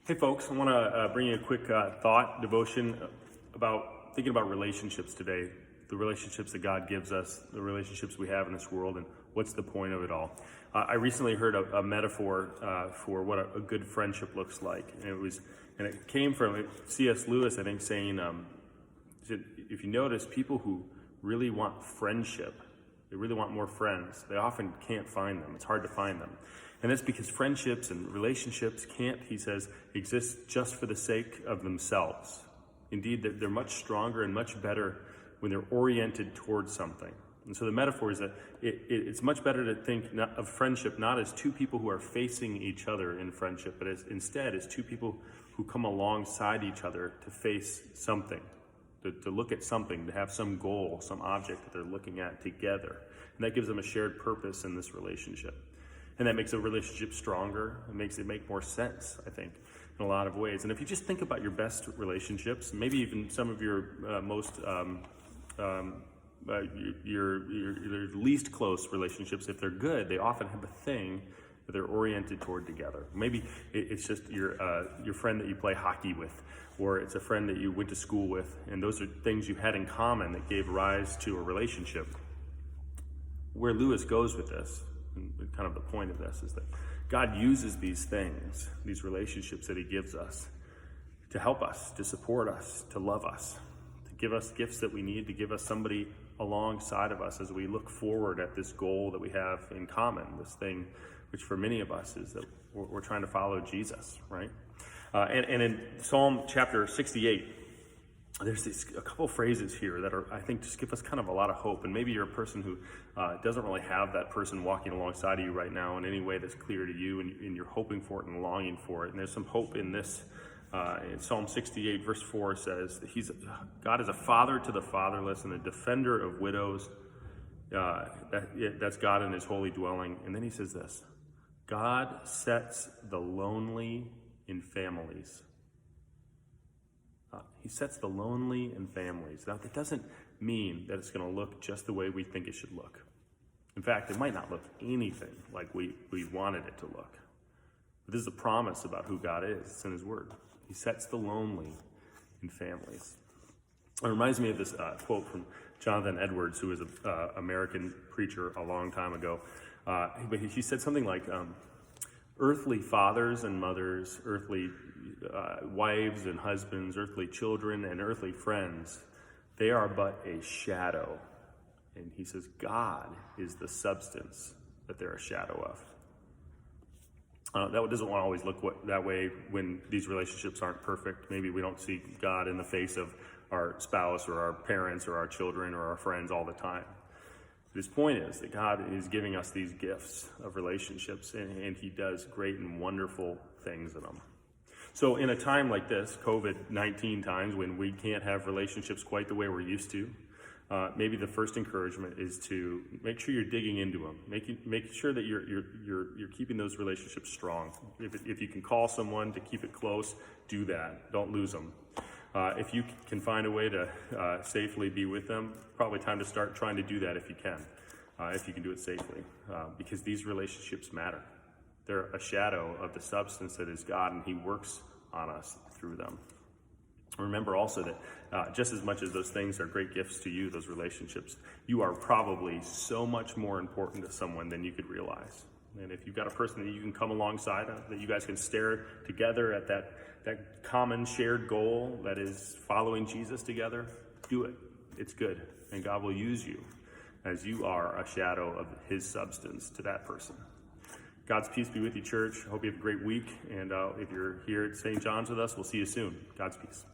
Hey folks, I want to bring you a quick thought, devotion about thinking about relationships today, the relationships that God gives us, the relationships we have in this world, and what's the point of it all. I recently heard a metaphor for what a good friendship looks like, and it came from C.S. Lewis, I think, saying, if you notice, people who really want friendship, they really want more friends, they often can't find them. It's hard to find them. And that's because friendships and relationships can't, he says, exist just for the sake of themselves. Indeed, they're much stronger and much better when they're oriented towards something. And so the metaphor is that it's much better to think of friendship not as two people who are facing each other in friendship, but instead as two people who come alongside each other to face something, to look at something, to have some goal, some object that they're looking at together. And that gives them a shared purpose in this relationship. And that makes a relationship stronger. It makes it make more sense, I think, in a lot of ways. And if you just think about your best relationships, maybe even some of your your least close relationships, if they're good, they often have a thing that they're oriented toward together. Maybe it's just your friend that you play hockey with, or it's a friend that you went to school with, and those are things you had in common that gave rise to a relationship. Where Lewis goes with this, and kind of the point of this, is that God uses these things, these relationships that he gives us, to help us, to support us, to love us, to give us gifts that we need, to give us somebody alongside of us as we look forward at this goal that we have in common, this thing which for many of us is that we're trying to follow Jesus, right? And in Psalm chapter 68, there's a couple phrases here that are, I think, just give us kind of a lot of hope. And maybe you're a person who doesn't really have that person walking alongside of you right now in any way that's clear to you, and you're hoping for it and longing for it. And there's some hope in this. In Psalm 68, verse 4 says that God is a father to the fatherless and a defender of widows. That's God in his holy dwelling. And then he says this: God sets the lonely in families. He sets the lonely in families. Now, that doesn't mean that it's going to look just the way we think it should look. In fact, it might not look anything like we wanted it to look. But this is a promise about who God is. It's in his word. He sets the lonely in families. It reminds me of this quote from Jonathan Edwards, who was an American preacher a long time ago. But he said something like, earthly fathers and mothers, earthly wives and husbands, earthly children and earthly friends, they are but a shadow. And he says God is the substance that they're a shadow of. That doesn't always look that way when these relationships aren't perfect. Maybe we don't see God in the face of our spouse or our parents or our children or our friends all the time. His point is that God is giving us these gifts of relationships, and he does great and wonderful things in them. So in a time like this, COVID-19 times, when we can't have relationships quite the way we're used to, maybe the first encouragement is to make sure you're digging into them. Make sure that you're keeping those relationships strong. If you can call someone to keep it close, do that. Don't lose them. If you can find a way to safely be with them, probably time to start trying to do that if you can do it safely, because these relationships matter. They're a shadow of the substance that is God, and he works on us through them. Remember also that just as much as those things are great gifts to you, those relationships, you are probably so much more important to someone than you could realize. And if you've got a person that you can come alongside of, that you guys can stare together at that common shared goal that is following Jesus together, do it. It's good. And God will use you as you are a shadow of his substance to that person. God's peace be with you, church. I hope you have a great week. And if you're here at St. John's with us, we'll see you soon. God's peace.